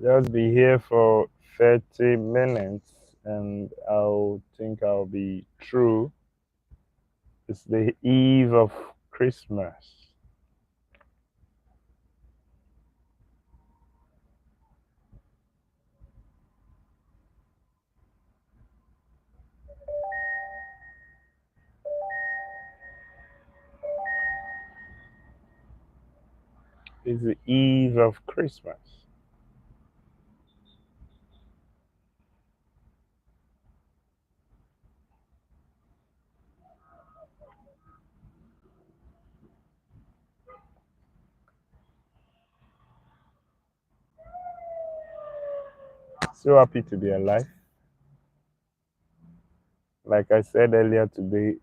Just be here for 30 minutes and I'll think I'll be through. It's the eve of Christmas. It's the eve of Christmas. So happy to be alive. Like I said earlier today,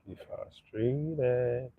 be frustrated.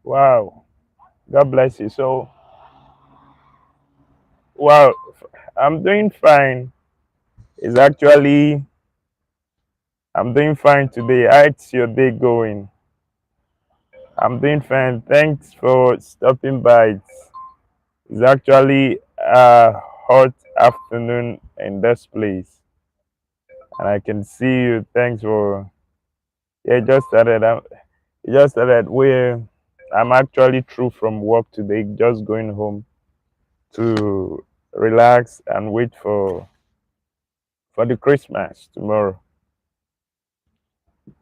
Wow. God bless you. So, wow, I'm doing fine. It's actually I'm doing fine today. How's your day going? I'm doing fine. Thanks for stopping by. It's actually a hot afternoon in this place, and I can see you. Thanks for yeah. Just started. Just started. Where I'm actually through from work today. Just going home to relax and wait for the Christmas tomorrow.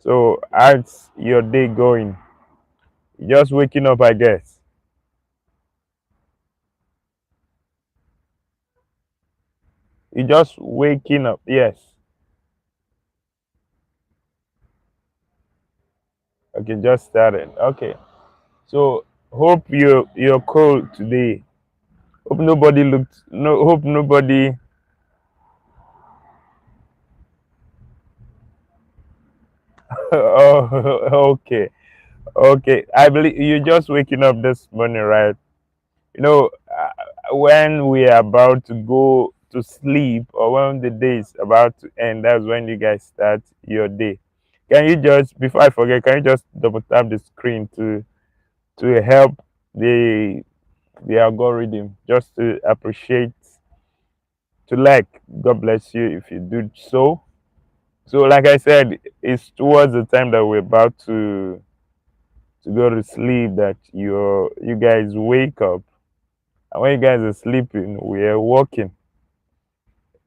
So how's your day going? Just waking up, I guess. You just waking up. Yes. Okay, just started. Okay. So hope you're cold today. Hope nobody looked no hope nobody oh okay. Okay. I believe you're just waking up this morning, right? You know, when we are about to go to sleep or when the day is about to end, that's when you guys start your day. Can you just before I forget, can you just double tap the screen to help the the algorithm just to appreciate to like god bless you if you do so. So like I said, it's towards the time that we're about to go to sleep that you guys wake up, and when you guys are sleeping we are working.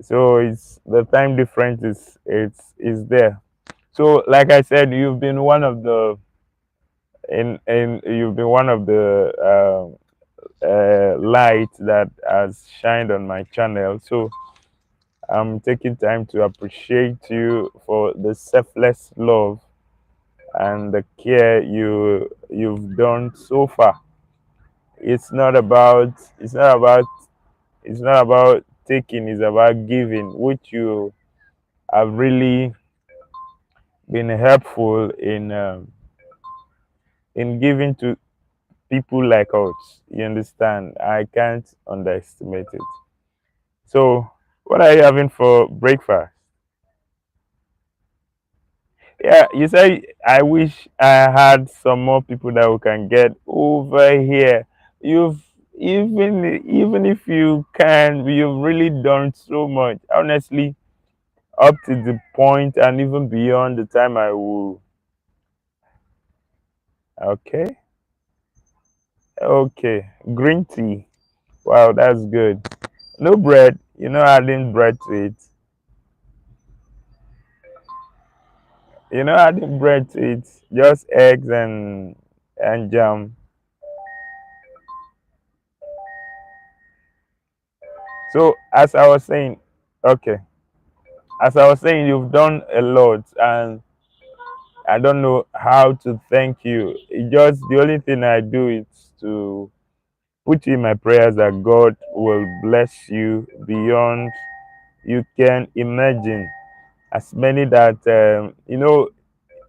So it's the time difference is there. So like I said, you've been one of the in you've been one of the light that has shined on my channel. So I'm taking time to appreciate you for the selfless love and the care you've done so far. It's not about it's not about it's not about taking, it's about giving, which you have really been helpful in giving to people like us. You understand? I can't underestimate it. So, what are you having for breakfast? Yeah, you say I wish I had some more people that we can get over here. You've even if you can, you've really done so much. Honestly, up to the point and even beyond the time I will. Okay, okay, green tea. Wow, that's good. No bread. You know, adding bread to it. You know, adding bread to it. Just eggs and jam. So as I was saying, okay. As I was saying, you've done a lot, and I don't know how to thank you. It just the only thing I do is to put in my prayers that God will bless you beyond you can imagine. As many that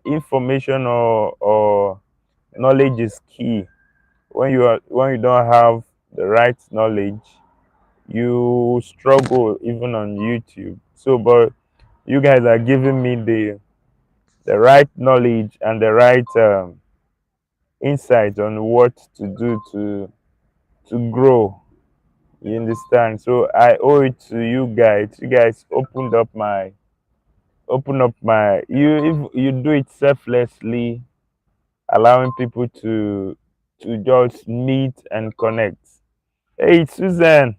information or knowledge is key. When you don't have the right knowledge, you struggle even on YouTube. So, but you guys are giving me the right knowledge and the right insight on what to do to grow. You understand? So I owe it to you guys. You guys open up my you if you do it selflessly, allowing people to just meet and connect. Hey Susan,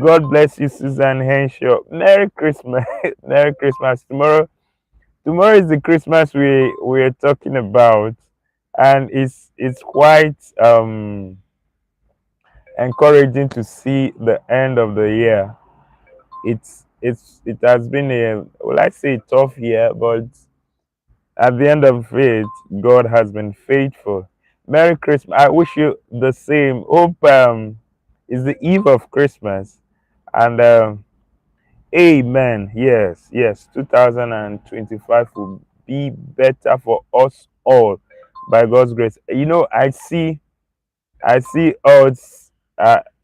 God bless you, Susan Henshaw. Merry Christmas. Merry Christmas. Tomorrow is the Christmas we're talking about, and it's quite encouraging to see the end of the year. It has been a, well, I say, tough year, but at the end of it, God has been faithful. Merry Christmas. I wish you the same. Hope it's the eve of Christmas, and amen. Yes, yes. 2025 will be better for us all by God's grace. You know, I see us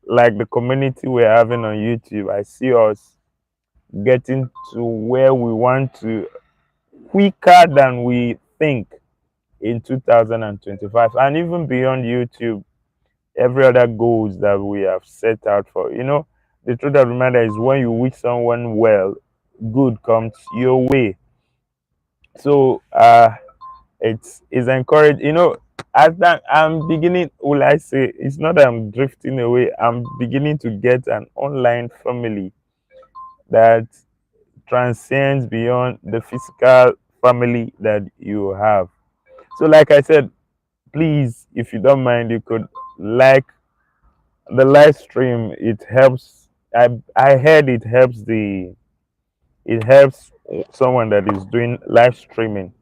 like the community we're having on YouTube. I see us getting to where we want to. quicker than we think in 2025, and even beyond YouTube, every other goals that we have set out for. The truth of the matter is, when you wish someone well, good comes your way. So it's encouraged. As that I'm beginning, will I say, it's not that I'm drifting away. I'm beginning to get an online family that transcends beyond the physical family that you have. So, like I said, please, if you don't mind, you could like the live stream. It helps. I heard it helps someone that is doing live streaming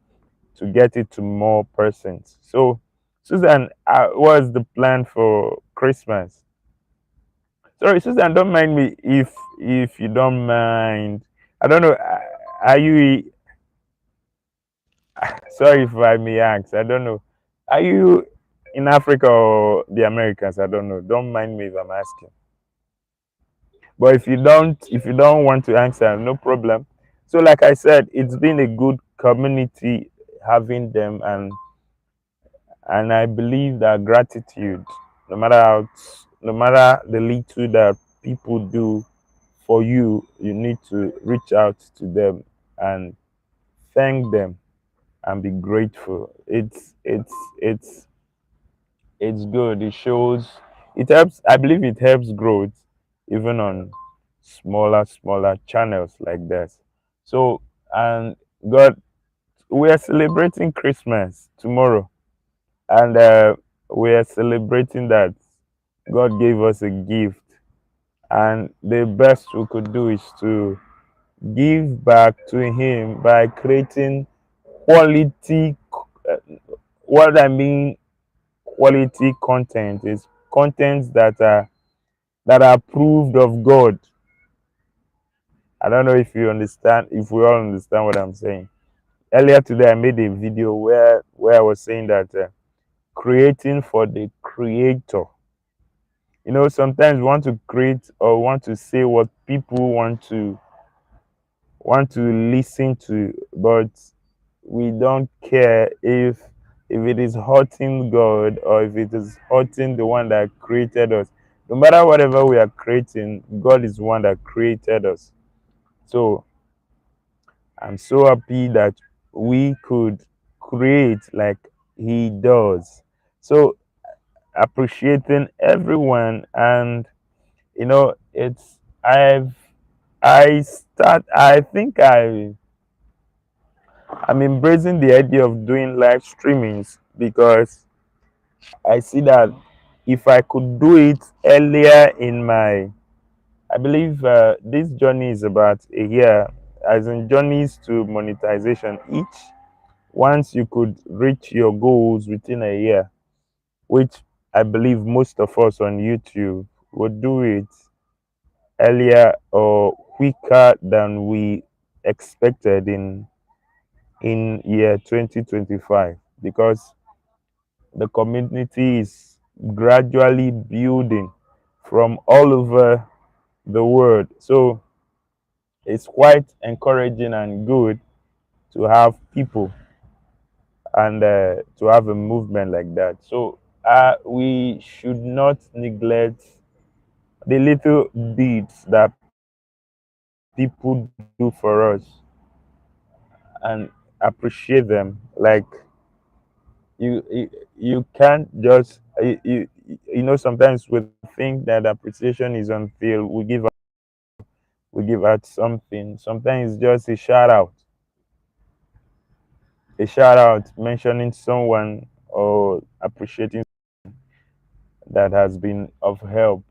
to get it to more persons. So, Susan, what's the plan for Christmas? Sorry, Susan, don't mind me, if you don't mind. I don't know. Are you? Sorry if I may ask. I don't know. Are you in Africa or the Americans? I don't know. Don't mind me if I'm asking. But if you don't want to answer, no problem. So, like I said, it's been a good community having them, and I believe that gratitude, no matter the little that people do for you, you need to reach out to them and thank them and be grateful. It's good. It shows. It helps. I believe it helps growth, even on smaller channels like this. So, and God, we are celebrating Christmas tomorrow, and we are celebrating that God gave us a gift, and the best we could do is to give back to Him by creating quality. Uh, what I mean, quality content is contents that are approved of God. I don't know if you understand, if we all understand what I'm saying. Earlier today, I made a video where I was saying that creating for the creator. Sometimes we want to create or want to say what people want to listen to, but we don't care if it is hurting God or if it is hurting the one that created us. No matter whatever we are creating, God is the one that created us. So I'm so happy that we could create like He does. So, appreciating everyone, and it's I think I'm embracing the idea of doing live streamings, because I see that if I could do it earlier in my, I believe this journey is about a year, as in journeys to monetization. Each once you could reach your goals within a year, which I believe most of us on YouTube would do it earlier or quicker than we expected in year 2025, because the community is gradually building from all over the world. So it's quite encouraging and good to have people, and to have a movement like that. So we should not neglect the little deeds that people do for us, and appreciate them. Like, you can't just sometimes we think that appreciation is until we give out something. Sometimes it's just a shout out mentioning someone or appreciating that has been of help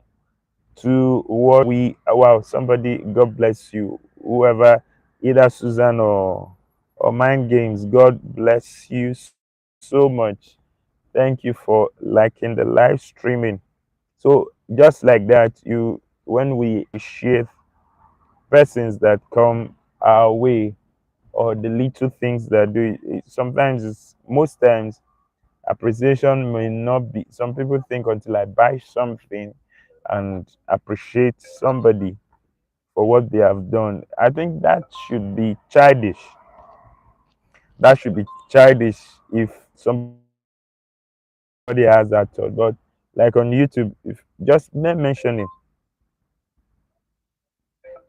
to what we wow, somebody, God bless you, whoever, either Susan or Mind Games, God bless you so much. Thank you for liking the live streaming. So just like that, when we appreciate persons that come our way, or the little things that do sometimes, most times, appreciation may not be, some people think until I buy something and appreciate somebody for what they have done. I think that should be childish. That should be childish if somebody has that thought. But like on YouTube, if just mentioning,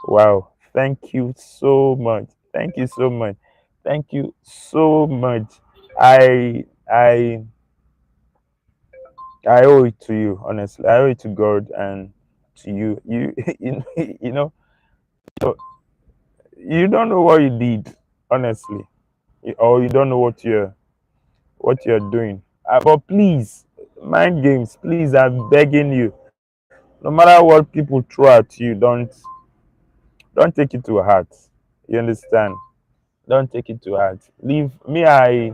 wow, thank you so much. Thank you so much. Thank you so much. I I I owe it to you, honestly. I owe it to God and to you. You you know you don't know what you did, honestly, or you don't know what you're doing. But please, mind games. Please, I'm begging you. No matter what people throw at you, don't take it to heart. You understand? Don't take it to heart. Leave me. I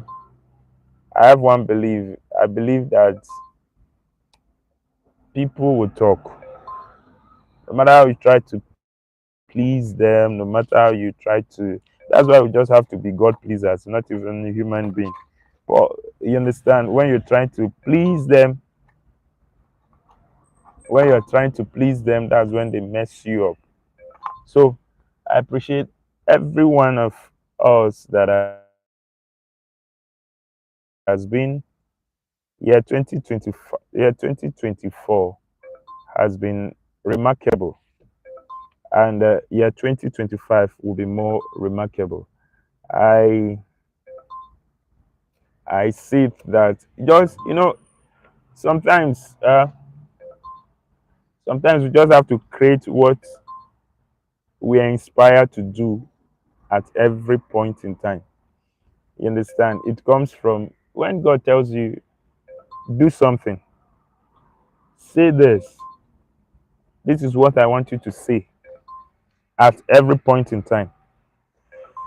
have one belief. I believe that people will talk. No matter how you try to please them, no matter how you try to. That's why we just have to be God pleasers, not even a human being. But you understand, when you're trying to please them, that's when they mess you up. So I appreciate every one of us that has been year 2024 has been remarkable, and year 2025 will be more remarkable. I I see that just sometimes sometimes we just have to create what we are inspired to do at every point in time. You understand? It comes from when God tells you, do something, say this. This is what I want you to say at every point in time.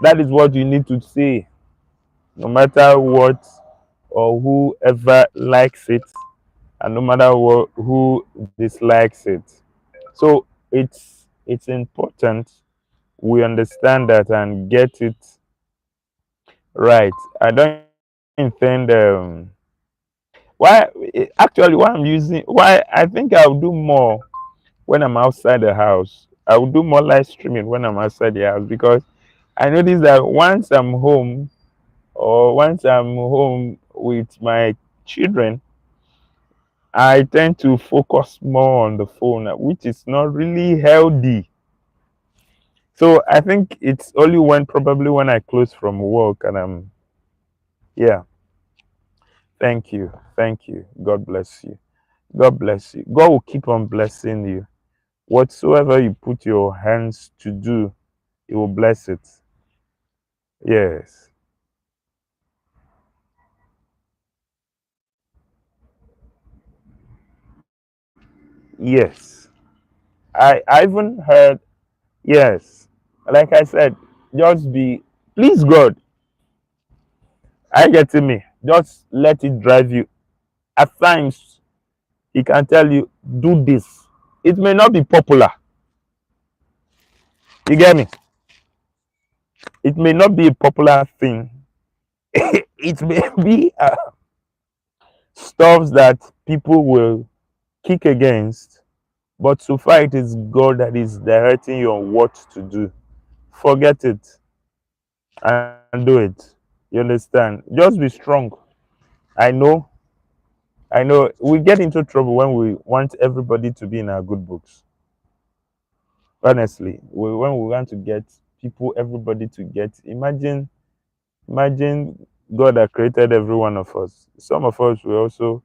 That is what you need to say, no matter what or whoever likes it, and no matter who dislikes it. So it's important we understand that and get it right. I don't intend why I'm using why I think I'll do more when I'm outside the house. I will do more live streaming when I'm outside the house because I notice that once I'm home or once I'm home with my children, I tend to focus more on the phone, which is not really healthy. So I think it's only probably when I close from work and yeah. Thank you. Thank you. God bless you. God bless you. God will keep on blessing you. Whatsoever you put your hands to do, He will bless it. Yes. Yes. I even heard, yes. Like I said, just be, please God, I get me. Just let it drive you. At times, He can tell you, do this. It may not be popular. You get me? It may not be a popular thing. It may be stuff that people will kick against, but so far it is God that is directing you on what to do. Forget it and do it. You understand? Just be strong. I know, I know we get into trouble when we want everybody to be in our good books. Honestly, when we want to get people, everybody to get, imagine God that created every one of us. Some of us will also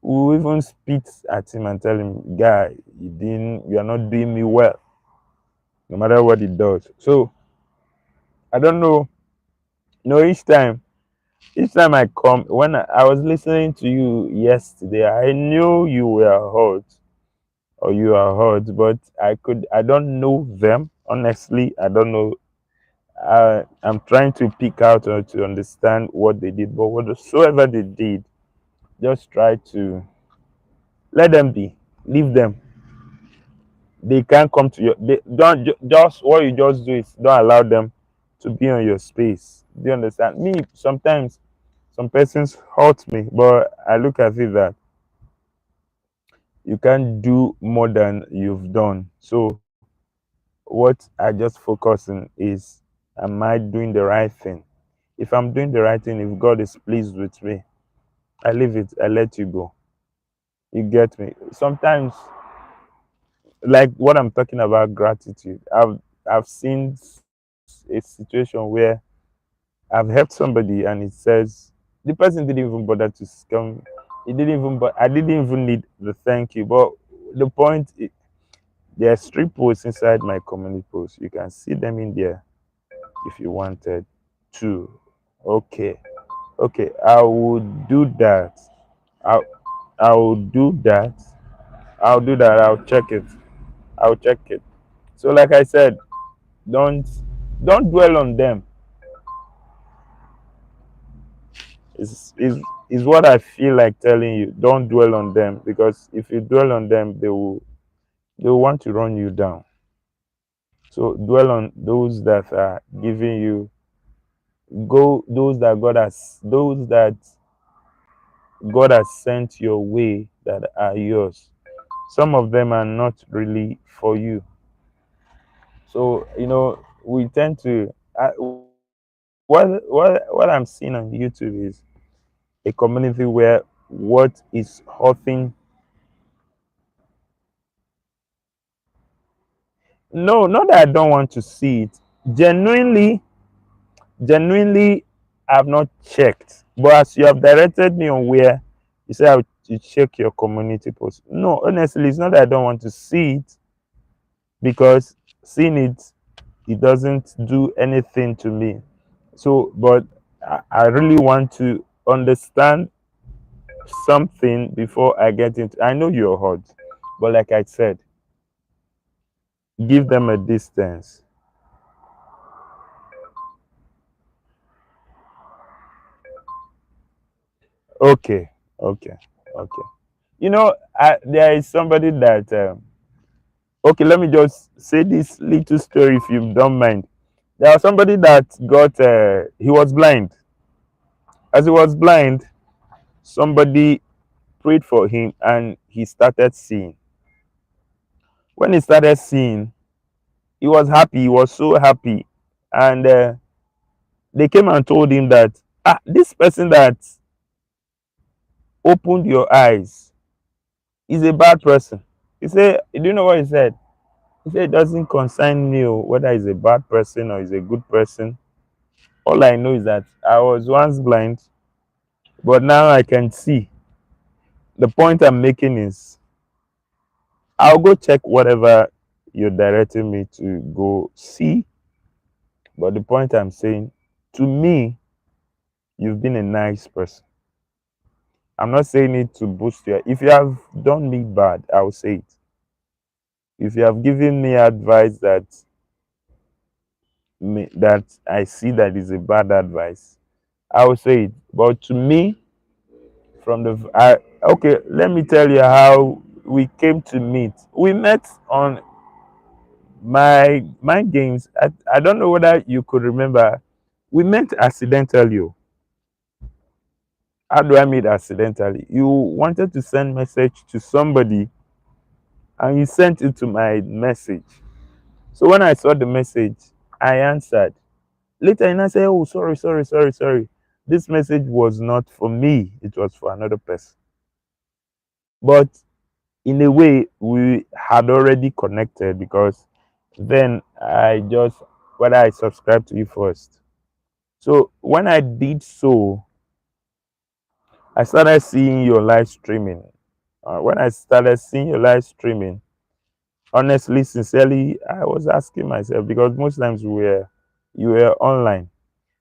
we even spit at him and tell him, guy, you are not doing me well, no matter what he does. So I don't know. Each time I come, when I was listening to you yesterday, I knew you were hurt or you are hurt, but I don't know them. Honestly, I don't know. I'm trying to pick out or to understand what they did, but whatsoever they did, just try to let them be, leave them. They can't come to your. They don't just what you just do is don't allow them to be on your space. Do you understand? Me sometimes some persons hurt me, but I look at it that you can't do more than you've done. So what I just focus on is, am I doing the right thing? If I'm doing the right thing, if God is pleased with me, I leave it. I let you go. You get me? Sometimes, like what I'm talking about, gratitude. I've seen a situation where I've helped somebody and it says the person didn't even bother to come. It didn't even. But I didn't even need the thank you. But the point, there are 3 posts inside my community post. You can see them in there if you wanted to. Okay, okay. I will do that. I I will do that. I'll do that. I'll check it. I'll check it. So, like I said, don't don't dwell on them. Is what I feel like telling you. Don't dwell on them, because if you dwell on them, they will want to run you down. So dwell on those that are giving you, go those that God has sent your way that are yours. Some of them are not really for you. So we tend to what I'm seeing on YouTube is a community where what is hurting. No, not that I don't want to see it. Genuinely, genuinely, I've not checked. But as you have directed me on where you say you check your community post. No, honestly, it's not that I don't want to see it, because seeing it doesn't do anything to me. So, but I really want to understand something before I get into. I know you're hot, but like I said, give them a distance. Okay, okay, okay. There is somebody that. Okay, let me just say this little story if you don't mind. There was somebody that got. He was blind. As he was blind, somebody prayed for him, and he started seeing. When he started seeing, he was happy. He was so happy, and they came and told him that this person that opened your eyes is a bad person. He said, "Do you know what he said?" He said, "It doesn't concern me whether he's a bad person or he's a good person. All I know is that I was once blind, but now I can see." The point I'm making is, I'll go check whatever you're directing me to go see. But the point I'm saying, to me, you've been a nice person. I'm not saying it to boost you. If you have done me bad, I'll say it. If you have given me advice that I see that is a bad advice, I will say it. But to me, okay, let me tell you how we came to meet. We met on my mind games. I don't know whether you could remember. We met accidentally. How do I meet accidentally? You wanted to send message to somebody, and you sent it to my message. So when I saw the message, I answered. Later, and I said, "Oh, sorry, sorry, sorry, sorry. This message was not for me. It was for another person." But in a way, we had already connected, because then I just whether I subscribed to you first. So when I did so, I started seeing your live streaming. When I started seeing your live streaming, honestly, sincerely, I was asking myself, because most times you were online.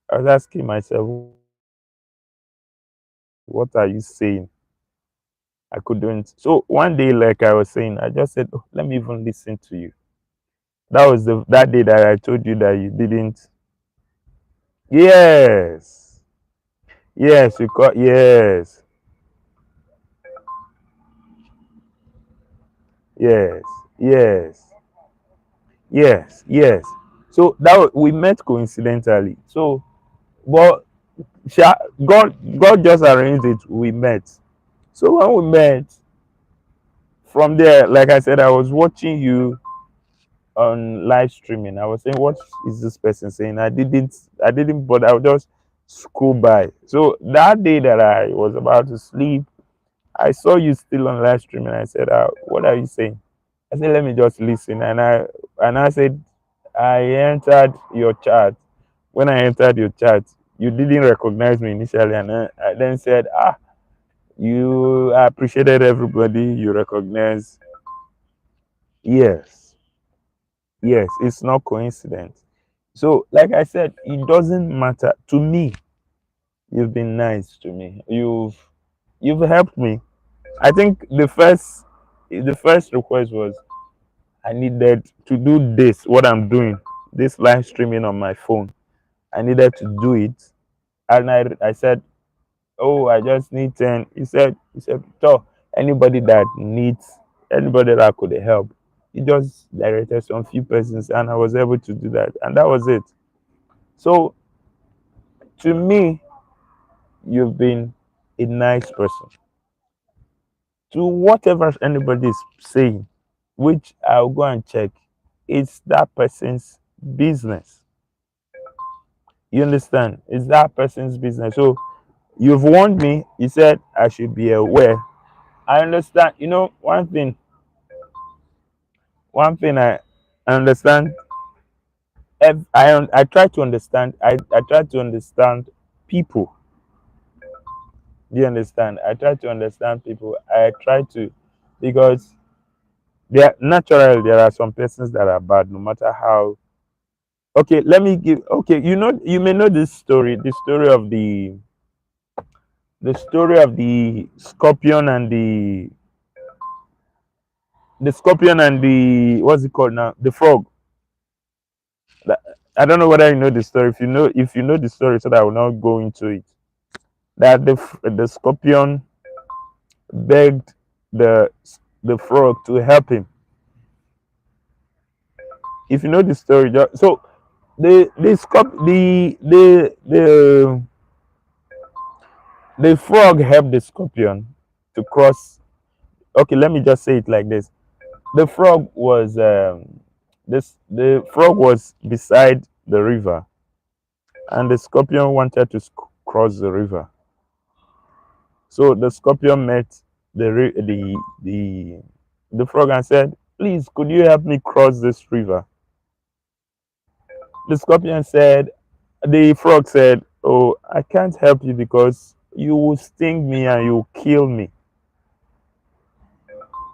I was asking myself, what are you saying? I couldn't. So one day, like I was saying, I just said, oh, let me even listen to you. That was that day that I told you that you didn't. Yes, yes, yes, yes, yes, yes, yes. So we met coincidentally. So, but God just arranged it. We met. So when we met, from there, like I said, I was watching you on live streaming. I was saying, what is this person saying? I didn't, but I was just school by. So that day that I was about to sleep, I saw you still on live stream, and I said, "What are you saying?" I said, "Let me just listen." And I said, I entered your chat. When I entered your chat, you didn't recognize me initially, and I then said, you appreciated everybody. You recognize. Yes, yes, it's not coincidence. So, like I said, it doesn't matter to me. You've been nice to me. You've helped me. I think the first request was I needed to do this, what I'm doing, this live streaming on my phone. I needed to do it. And I said, "Oh, I just need 10." He said, "So anybody that needs, anybody that could help." He just directed some few persons, and I was able to do that. And that was it. So to me, you've been a nice person. To whatever anybody is saying, which I'll go and check, it's that person's business. You understand? It's that person's business. So you've warned me. You said I should be aware. I understand. One thing I understand. I try to understand. I try to understand people. Do you understand? I try to understand people. I try to, because there are some persons that are bad, no matter how. Okay, let me give. Okay, you may know this story. The story of the scorpion and the what's it called now? The frog. That- I don't know whether you know the story. If you know the story, so that I will not go into it. That the scorpion begged the the frog to help him. If you know the story, so the scorp- the frog helped the scorpion to cross. Okay, let me just say it like this: the frog was the frog was beside the river, and the scorpion wanted to cross the river. So the scorpion met the frog and said, "Please, could you help me cross this river?" The scorpion said, the frog said, "Oh, I can't help you because you will sting me and you will kill me."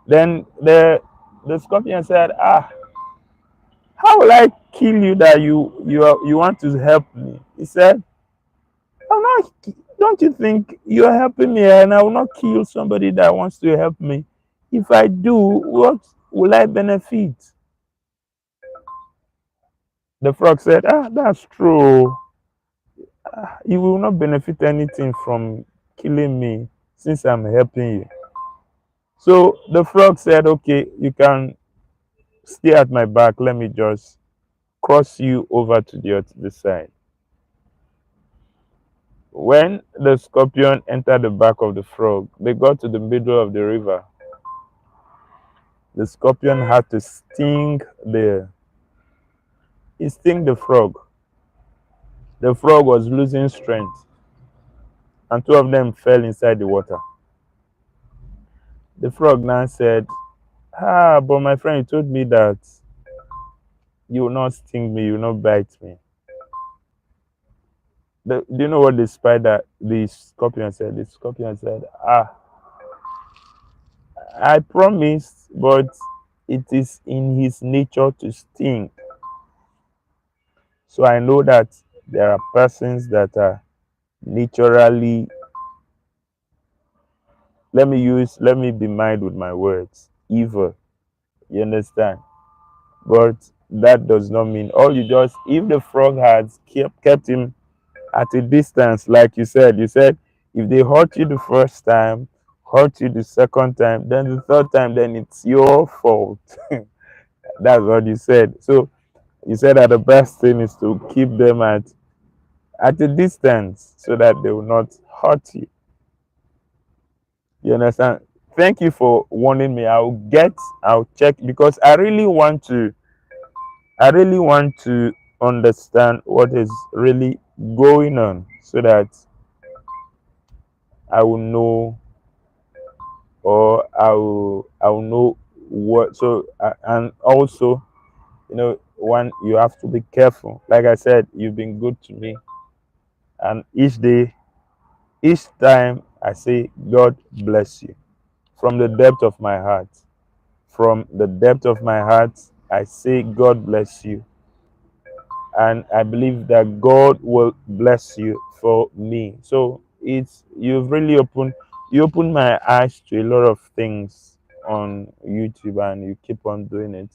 Then the scorpion said, "How will I kill you that you want to help me?" He said, "I'm not. Don't you think you're helping me, and I will not kill somebody that wants to help me? If I do, what will I benefit?" The frog said, "That's true. You will not benefit anything from killing me since I'm helping you." So the frog said, "Okay, you can stay at my back. Let me just cross you over to the other side." When the scorpion entered the back of the frog, they got to the middle of the river. The scorpion had to sting the frog. The frog was losing strength, and two of them fell inside the water. The frog now said, but my friend, you told me that you will not sting me, you will not bite me. Do you know what the scorpion said? The scorpion said, I promised, but it is in his nature to sting. So I know that there are persons that are naturally, let me be mild with my words, evil. You understand? But that does not mean if the frog had kept him at a distance, like you said, if they hurt you the first time, hurt you the second time, then the third time, then it's your fault. That's what you said. So you said that the best thing is to keep them at a distance so that they will not hurt you. You understand? Thank you for warning me. I'll check, because I really want to understand what is really going on so that I will know, or I will know what. So and also, one, you have to be careful. Like I said, you've been good to me, and each time I say God bless you from the depth of my heart. From the depth of my heart, I say God bless you, and I believe that God will bless you for me. So you've really opened my eyes to a lot of things on YouTube, and you keep on doing it.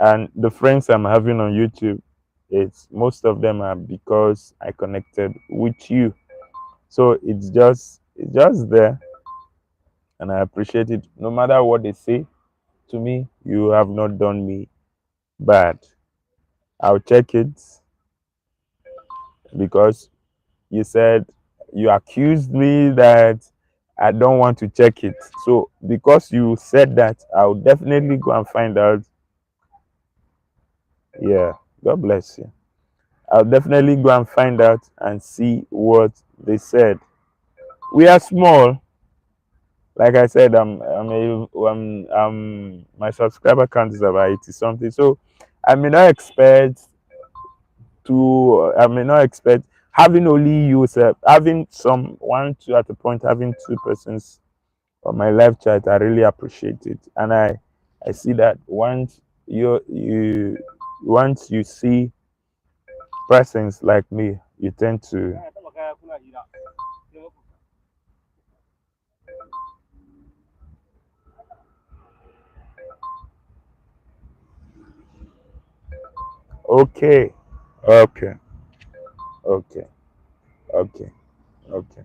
And the friends I'm having on YouTube, it's most of them are because I connected with you. So it's just there, and I appreciate it. No matter what they say to me, you have not done me bad. I'll check it because you said you accused me that I don't want to check it. So because you said that, I'll definitely go and find out. Yeah, God bless you. I'll definitely go and find out and see what they said. We are small. Like I said, my subscriber count is about 80 something. So I may not expect I may not expect having only you, sir, having some one, two at a point, having two persons on my live chat. I really appreciate it, and I see that once you see persons like me, you tend to. Okay, okay, okay, okay, okay.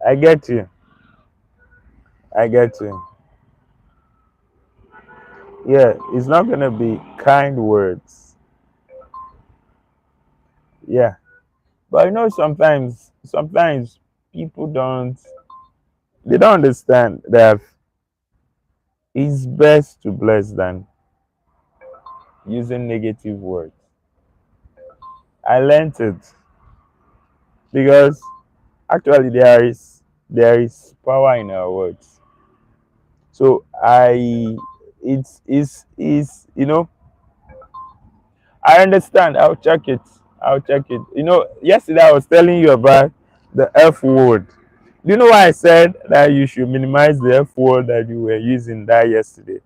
I get you. I get you. Yeah, it's not gonna be kind words. Yeah, but sometimes people they don't understand that it's best to bless than using negative words. I learned it because actually there is power in our words. So it's I understand. I'll check it. I'll check it. Yesterday I was telling you about the F word. Do you know why I said that you should minimize the F word that you were using that yesterday?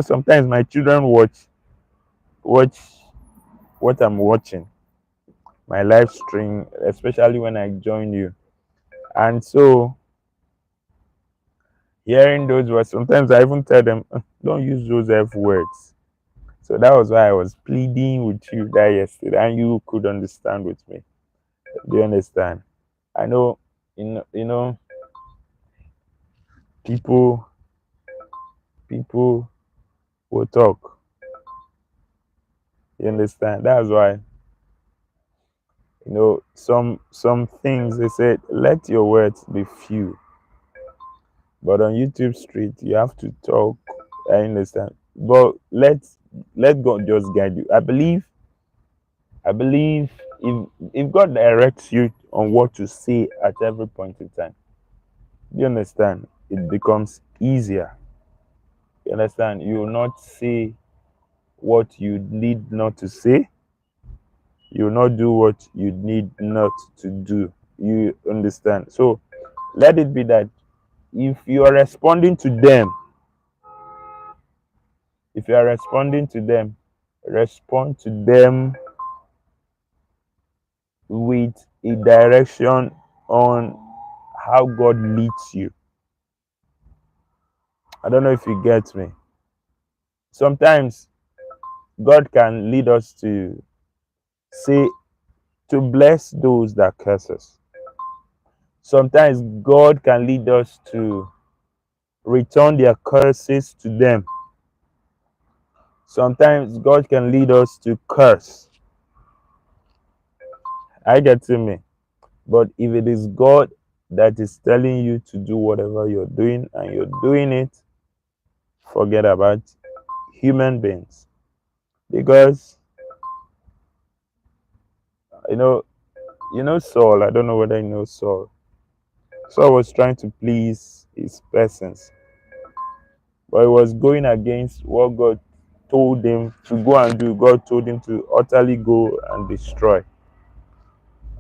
Sometimes my children watch what I'm watching, my live stream, especially when I join you. And so hearing those words, sometimes I even tell them, don't use those F words. So that was why I was pleading with you that yesterday, and you could understand with me. Do you understand? I know, people people will talk. You understand? That's why some things they said, let your words be few. But on YouTube street, you have to talk. I understand. But let God just guide you. I believe if God directs you on what to say at every point in time, you understand, it becomes easier. You understand? You will not say what you need not to say. You will not do what you need not to do. You understand? So let it be that if you are responding to them, if you are responding to them, respond to them with a direction on how God leads you. I don't know if you get me. Sometimes God can lead us to say, to bless those that curse us. Sometimes God can lead us to return their curses to them. Sometimes God can lead us to curse. I get to me. But if it is God that is telling you to do whatever you're doing and you're doing it, forget about human beings. Because You know Saul, I don't know whether you know Saul. Saul was trying to please his persons, but he was going against what God told him to go and do. God told him to utterly go and destroy.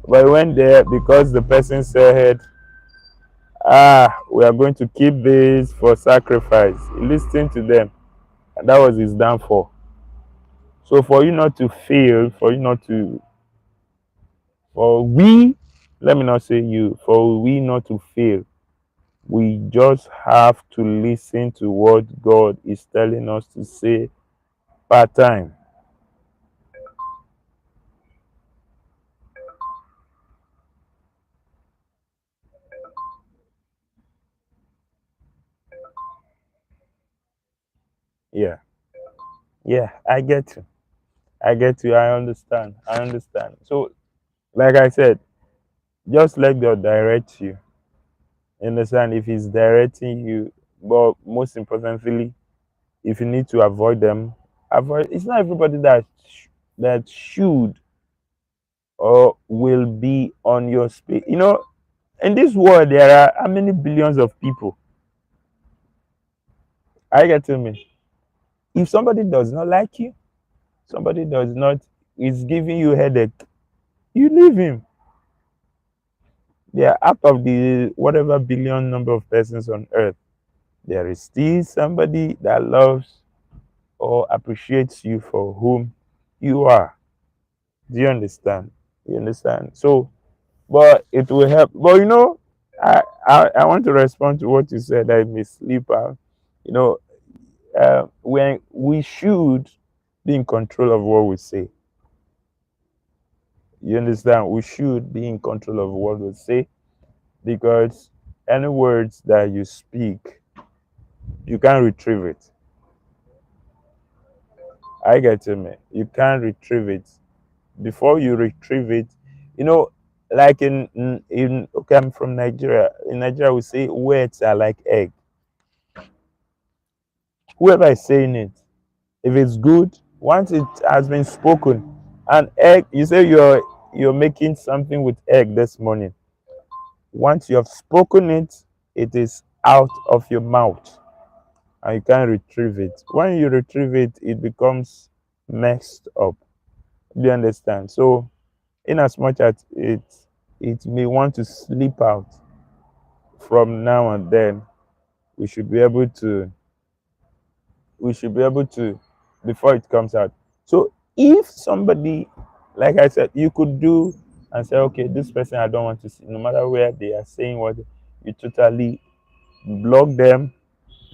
But he went there because the person said, we are going to keep this for sacrifice. He listened to them, and that was his downfall. So for you not to fail, for you not to, for we, let me not say you, for we not to fail, we just have to listen to what God is telling us to say part time. Yeah. Yeah, I get you. I get you. I understand. I understand. So, like I said, just let God direct you. Understand if He's directing you, but most importantly, if you need to avoid them, avoid. It's not everybody that should or will be on your speed. You know, in this world, there are how many billions of people? I get to me. If somebody does not like you, somebody does not is giving you headache, you leave him. Yeah, out of the whatever billion number of persons on earth, there is still somebody that loves or appreciates you for whom you are. Do you understand? You understand? So, but it will help. But I want to respond to what you said. I may sleep out. You know, when we should be in control of what we say. You understand? We should be in control of what we say because any words that you speak, you can't retrieve it. I get you, man. You can't retrieve it. Before you retrieve it, you know, like in okay, I'm from Nigeria. In Nigeria, we say words are like egg. Whoever is saying it, if it's good, once it has been spoken, an egg. You say you're making something with egg this morning. Once you have spoken it, it is out of your mouth and you can't retrieve it. When you retrieve it, it becomes messed up. Do you understand? So, in as much as it may want to slip out from now and then, we should be able to we should be able to before it comes out. So if somebody, like I said, you could do and say, okay, this person I don't want to see, no matter where they are saying what, you totally block them,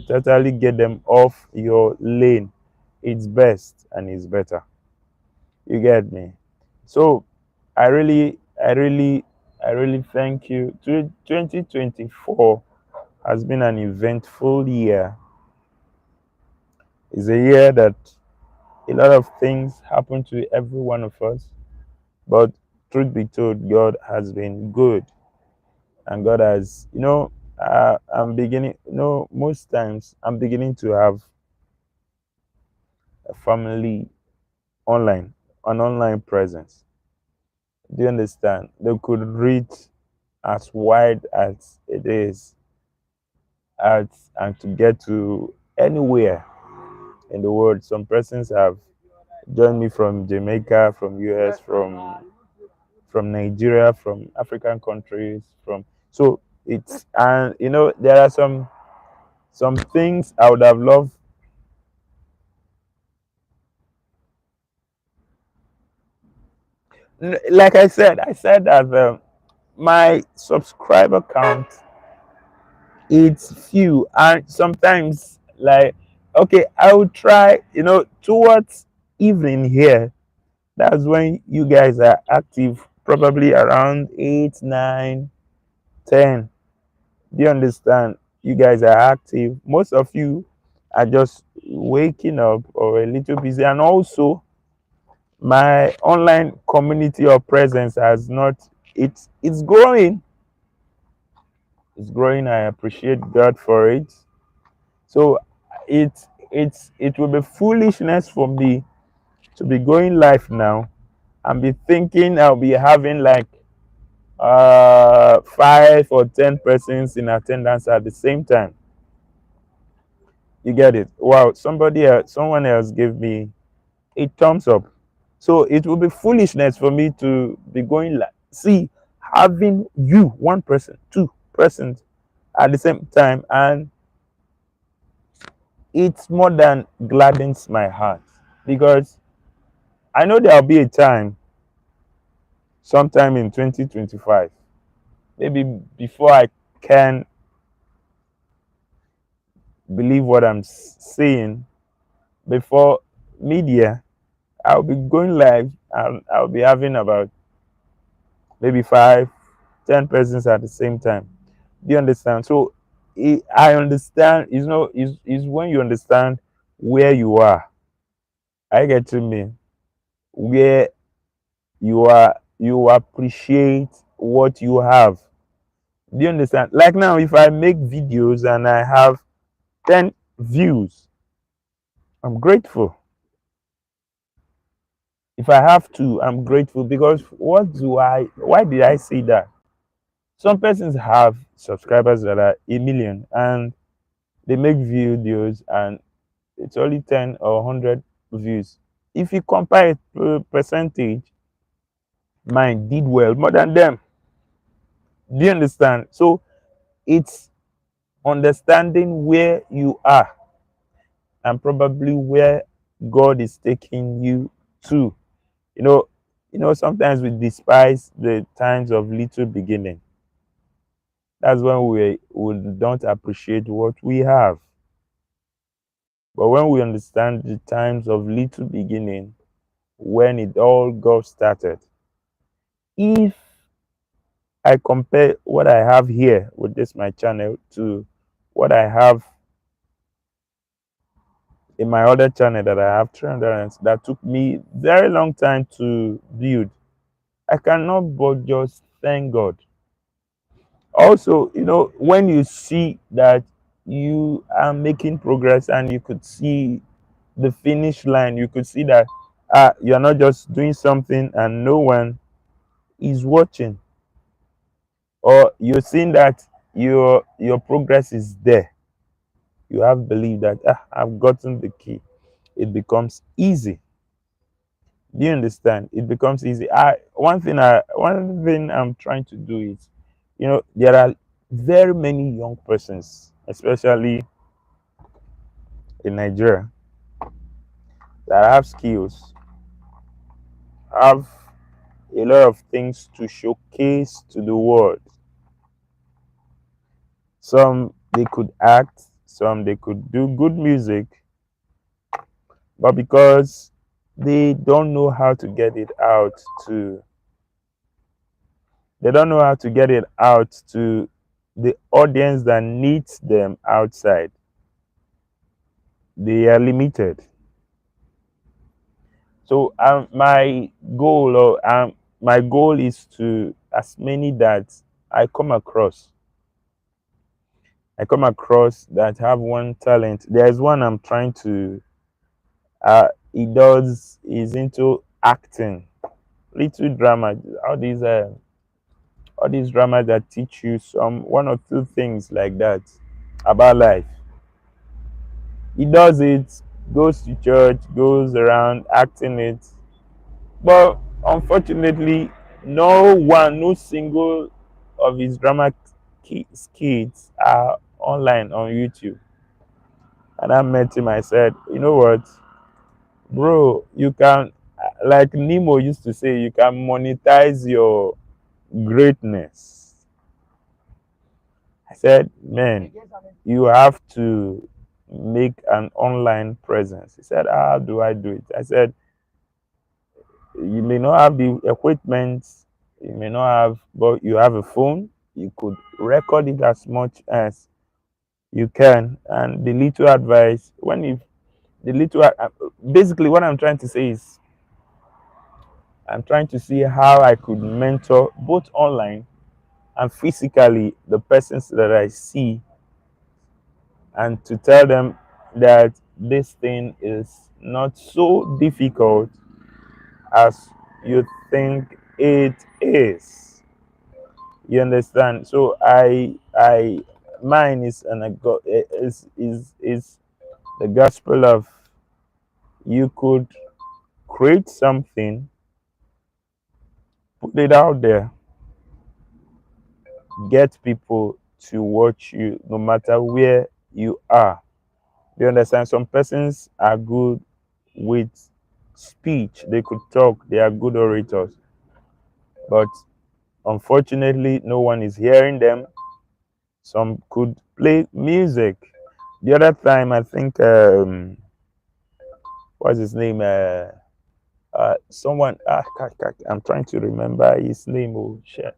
totally get them off your lane. It's best and it's better. You get me? So I really thank you. 2024 has been an eventful year. It's a year that a lot of things happen to every one of us, but truth be told, God has been good, and God has, I'm beginning, most times I'm beginning to have a family online, an online presence. Do you understand? They could read as wide as it is, and to get to anywhere in the world. Some persons have joined me from Jamaica, from US, from Nigeria, from African countries, from so it's and there are some things I would have loved. Like I said that my subscriber count it's few, and sometimes like okay, I will try towards evening here. That's when you guys are active, probably around 8, 9, 10. Do you understand? You guys are active. Most of you are just waking up or a little busy. And also, my online community or presence has not. It's growing. It's growing. I appreciate God for it. So, it will be foolishness for me to be going live now and be thinking I'll be having like 5 or 10 persons in attendance at the same time. You get it? Wow, someone else gave me a thumbs up. So it will be foolishness for me to be going like, see, having you, one person, two persons at the same time, and it's more than gladdens my heart because I know there'll be a time, sometime in 2025, maybe before I can believe what I'm saying, before media, I'll be going live and I'll be having about maybe 5, 10 persons at the same time. Do you understand? So I understand, is when you understand where you are. I get to me where you are, you appreciate what you have. Do you understand? Like now, if I make videos and I have 10 views, I'm grateful. If I have to, I'm grateful because why did I say that? Some persons have subscribers that are a million and they make videos and it's only 10 or 100 views. If you compare it percentage, mine did well more than them. Do you understand? So it's understanding where you are and probably where God is taking you to. You know, sometimes we despise the times of little beginning. That's when we don't appreciate what we have. But when we understand the times of little beginning, when it all got started, if I compare what I have here with this my channel to what I have in my other channel that I have 300 that took me very long time to build, I cannot but just thank God. Also, when you see that you are making progress and you could see the finish line, you could see that you're not just doing something and no one is watching, or you're seeing that your progress is there. You have believed that I've gotten the key. It becomes easy. Do you understand? It becomes easy. One thing I'm trying to do is, there are very many young persons, especially in Nigeria, that have skills, have a lot of things to showcase to the world. Some they could act, some they could do good music, but because they don't know how to get it out to they don't know how to get it out to the audience that needs them outside, they are limited. So my goal is to as many that I come across that have one talent. There's one I'm trying to he's into acting, little drama, all these dramas that teach you some one or two things like that about life. He does it, goes to church, goes around acting it, but unfortunately no single of his drama skits are online on YouTube. And I met him, I said, you know what, bro, you can, like Nemo used to say, you can monetize your greatness. I said, man, you have to make an online presence. He said, how do I do it? I said, you may not have the equipment, you may not have, but you have a phone. You could record it as much as you can. And the little advice, basically what I'm trying to say is, I'm trying to see how I could mentor both online and physically the persons that I see, and to tell them that this thing is not so difficult as you think it is. You understand? So I mine is an is the gospel of you could create something, put it out there, get people to watch you no matter where you are. You understand? Some persons are good with speech, they could talk, they are good orators, but unfortunately, no one is hearing them. Some could play music. The other time, I think, what's his name? Someone, I'm trying to remember his name. Oh, shit.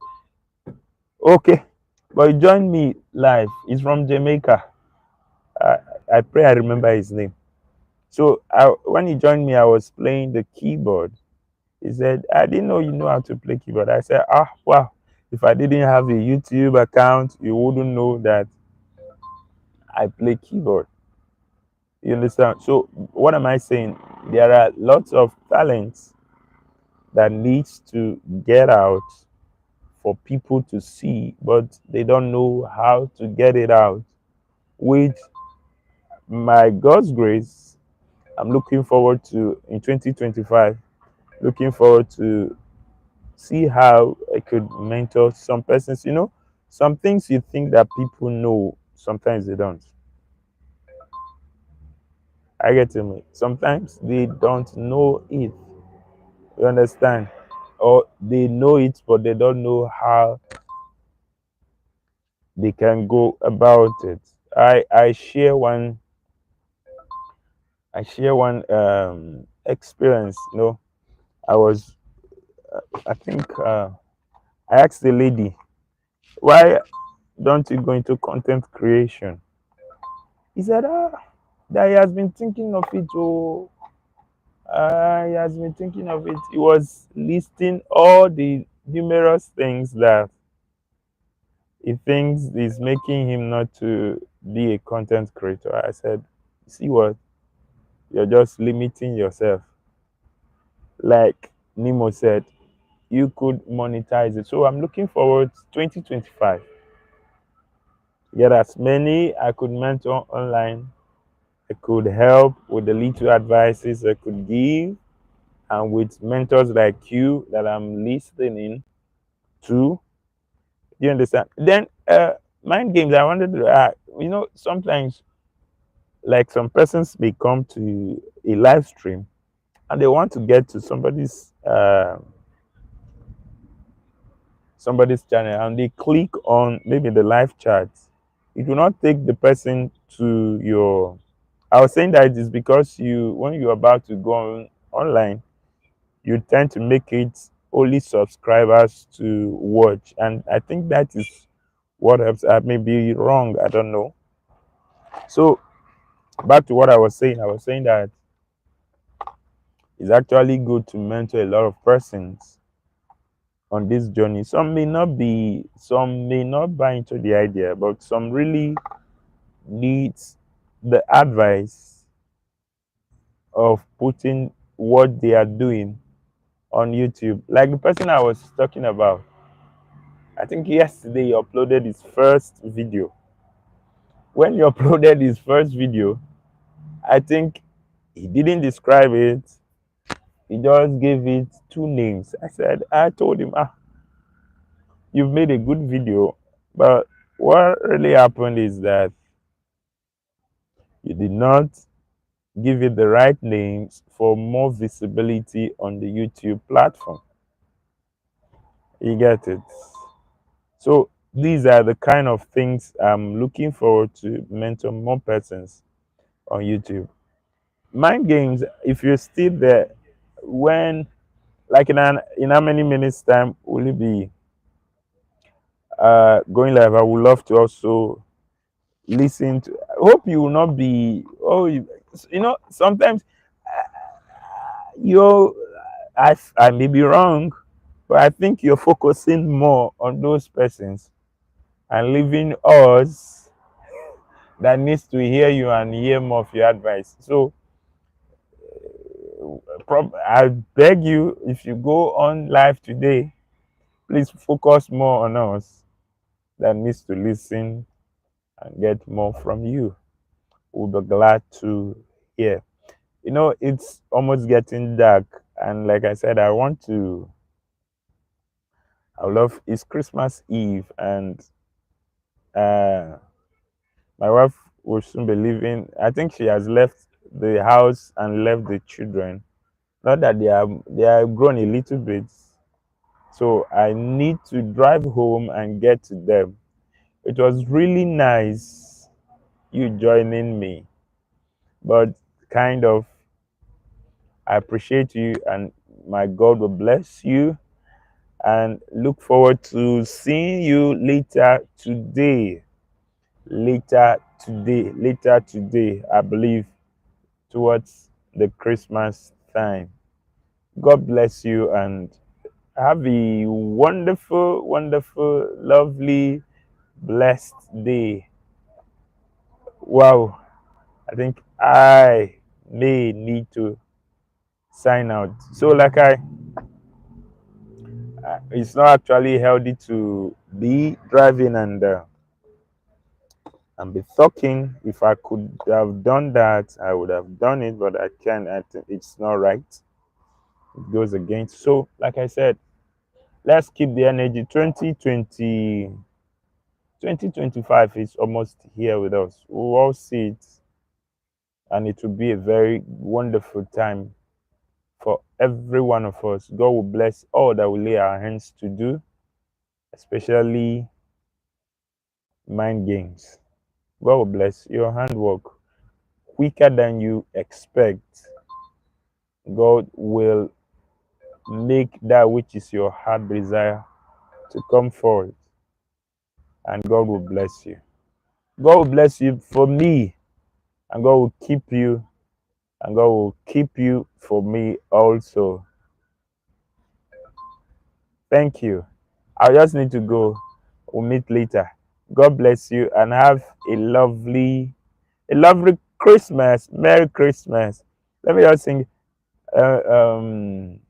Okay, but he joined me live. He's from Jamaica. I, I pray I remember his name. So when he joined me, I was playing the keyboard. He said, I didn't know you know how to play keyboard. I said, wow. If I didn't have a YouTube account, you wouldn't know that I play keyboard. You understand? So what am I saying? There are lots of talents that needs to get out for people to see, but they don't know how to get it out. With my God's grace, I'm looking forward to in 2025, looking forward to see how I could mentor some persons. Some things you think that people know, sometimes they don't. I get to me. Sometimes they don't know it. You understand? Or they know it, but they don't know how they can go about it. I share one experience. I was I think I asked the lady, why don't you go into content creation? He said, that he has been thinking of it. Oh, he has been thinking of it. He was listing all the numerous things that he thinks is making him not to be a content creator. I said, see what? You're just limiting yourself. Like Nemo said, you could monetize it. So I'm looking forward to 2025. Get as many I could mentor online. I could help with the little advices I could give, and with mentors like you that I'm listening to. Do you understand? Then mind games. I wanted to sometimes like some persons may come to a live stream and they want to get to somebody's channel, and they click on maybe the live chat. It will not take the person to your. I was saying that it is because when you're about to go online, you tend to make it only subscribers to watch, and I think that is what helps. I may be wrong, I don't know. So back to what I was saying that it's actually good to mentor a lot of persons on this journey. Some may not buy into the idea, but some really needs the advice of putting what they are doing on YouTube. Like the person I was talking about, I think yesterday he uploaded his first video. When he uploaded his first video, I think he didn't describe it. He just gave it two names. I told him, you've made a good video, but what really happened is that you did not give it the right names for more visibility on the YouTube platform. You get it? So these are the kind of things I'm looking forward to mentor more persons on YouTube. Mind games, if you're still there, when like in how many minutes time will it be going live? I would love to also listen to. I hope you will not be. Sometimes you I may be wrong, but I think you're focusing more on those persons and leaving us that needs to hear you and hear more of your advice. So I beg you, if you go on live today, Please focus more on us than needs to listen and get more from you. We'll be glad to hear. It's almost getting dark, and like I said, I love it's Christmas Eve, and uh my wife will soon be leaving. I think she has left the house and left the children. Not that they are grown a little bit, so I need to drive home and get to them. It was really nice you joining me, but kind of I appreciate you, and my God will bless you, and look forward to seeing you later today, I believe, towards the Christmas time. God bless you, and have a wonderful, wonderful, lovely, blessed day. Wow, I think I may need to sign out. So, it's not actually healthy to be driving and be talking. If I could have done that, I would have done it, but I can't. I think it's not right. It goes against. So, like I said, let's keep the energy. 2025 is almost here with us. We'll all see it, and it will be a very wonderful time for every one of us. God will bless all that we lay our hands to do, especially mind games. God will bless your handwork quicker than you expect. God will make that which is your heart desire to come forth, and God will bless you. God will bless you for me, and God will keep you, and God will keep you for me also. Thank you. I just need to go. We'll meet later. God bless you, and have a lovely Christmas. Merry Christmas. Let me just sing. Uh, um,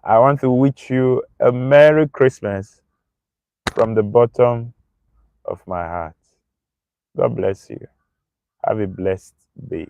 I want to wish you a Merry Christmas from the bottom of my heart. God bless you. Have a blessed day.